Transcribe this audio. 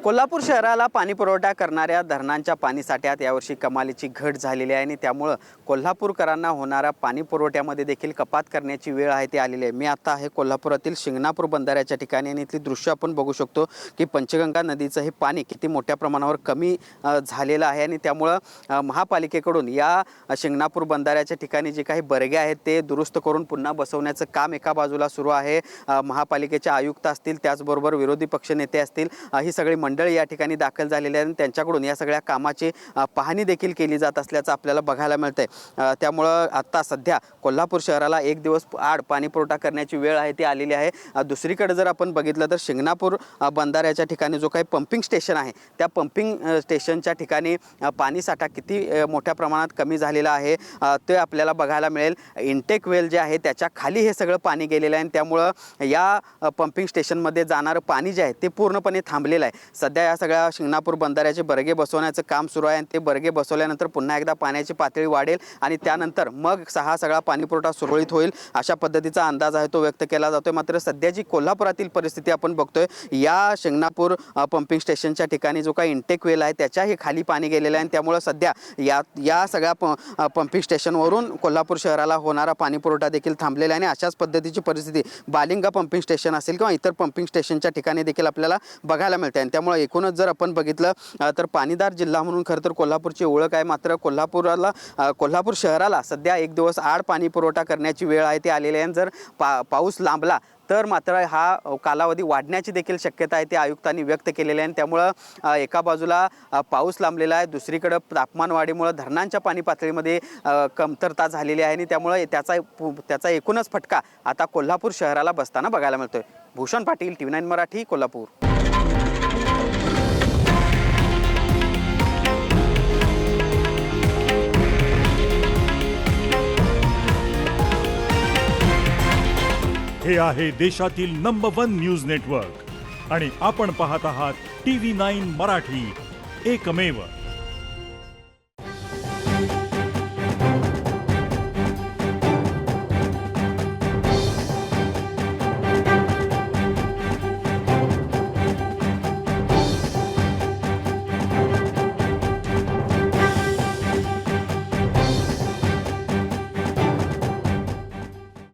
कोल्हापूर शहराला पाणी पुरवठा करणाऱ्या धरणांच्या पाणीसाठ्यात यावर्षी कमालीची घट झालेली आहे आणि त्यामुळे कोल्हापूरकरांना होणाऱ्या पाणी पुरवठ्यामध्ये देखील कपात करण्याची वेळ आहे ती आलेली आहे। मी आता आहे कोल्हापुरातील शिंगणापूर बंधाऱ्याच्या ठिकाणी आणि इथली दृश्य आपण बघू शकतो की पंचगंगा नदीचं हे पाणी किती मोठ्या प्रमाणावर कमी झालेलं आहे आणि त्यामुळे महापालिकेकडून या शिंगणापूर बंधाऱ्याच्या ठिकाणी जे काही बर्गे आहेत ते दुरुस्त करून पुन्हा बसवण्याचं काम एका बाजूला सुरू आहे। महापालिकेचे आयुक्त असतील, त्याचबरोबर विरोधी पक्षनेते असतील, ही सगळी मंडळी या ठिकाणी दाखल झालेली आहे आणि त्यांच्याकडून या सगळ्या कामाची पाहणी देखील केली जात असल्याचं आपल्याला बघायला मिळतंय। त्यामुळं आता सध्या कोल्हापूर शहराला एक दिवस आड पाणी पुरवठा करण्याची वेळ आहे ती आलेली आहे। दुसरीकडे जर आपण बघितलं तर शिंगणापूर बंधाऱ्याच्या ठिकाणी जो काही पंपिंग स्टेशन आहे त्या पंपिंग स्टेशनच्या ठिकाणी पाणी साठा किती मोठ्या प्रमाणात कमी झालेला आहे ते आपल्याला बघायला मिळेल। इंटेक वेल जे आहे त्याच्या खाली हे सगळं पाणी गेलेलं आहे आणि त्यामुळं या पंपिंग स्टेशनमध्ये जाणारं पाणी जे आहे ते पूर्णपणे थांबलेलं आहे। सध्या या सगळ्या शिंगणापूर बंधाऱ्याचे बर्गे बसवण्याचं काम सुरू आहे आणि ते बर्गे बसवल्यानंतर पुन्हा एकदा पाण्याची पातळी वाढेल आणि त्यानंतर मग सगळा पाणीपुरवठा सुरळीत होईल अशा पद्धतीचा अंदाज आहे तो व्यक्त केला जातोय। मात्र सध्या जी कोल्हापुरातील परिस्थिती आपण बघतोय, या शिंगणापूर पंपिंग स्टेशनच्या ठिकाणी जो काही इंटेक वेल आहे त्याच्याही खाली पाणी गेलेलं आहे आणि त्यामुळे सध्या या सगळ्या पंपिंग स्टेशनवरून कोल्हापूर शहराला होणारा पाणीपुरवठा देखील थांबलेला आहे आणि अशाच पद्धतीची परिस्थिती बालिंगा पंपिंग स्टेशन असेल किंवा इतर पंपिंग स्टेशनच्या ठिकाणी देखील आपल्याला बघायला मिळते। आणि त्यामुळे एकूणच जर आपण बघितलं तर पाणीदार जिल्हा म्हणून खरं तर कोल्हापूरची ओळख आहे। मात्र कोल्हापूर शहराला सध्या एक दिवस आड पाणी पुरवठा करण्याची वेळ आहे ती आलेली आहे। जर पाऊस लांबला तर मात्र हा कालावधी वाढण्याची देखील शक्यता आहे ती आयुक्तांनी व्यक्त केलेली आहे आणि त्यामुळं एका बाजूला पाऊस लांबलेला आहे, दुसरीकडे तापमान वाढीमुळे धरणांच्या पाणी पातळीमध्ये कमतरता झालेली आहे आणि त्यामुळे त्याचा एकूणच फटका आता कोल्हापूर शहराला बसताना बघायला मिळतोय। भूषण पाटील, TV9 मराठी, कोल्हापूर। हे आहे देशातील नंबर 1 न्यूज नेटवर्क आणि आपण पाहत आहात TV9 मराठी, एकमेव।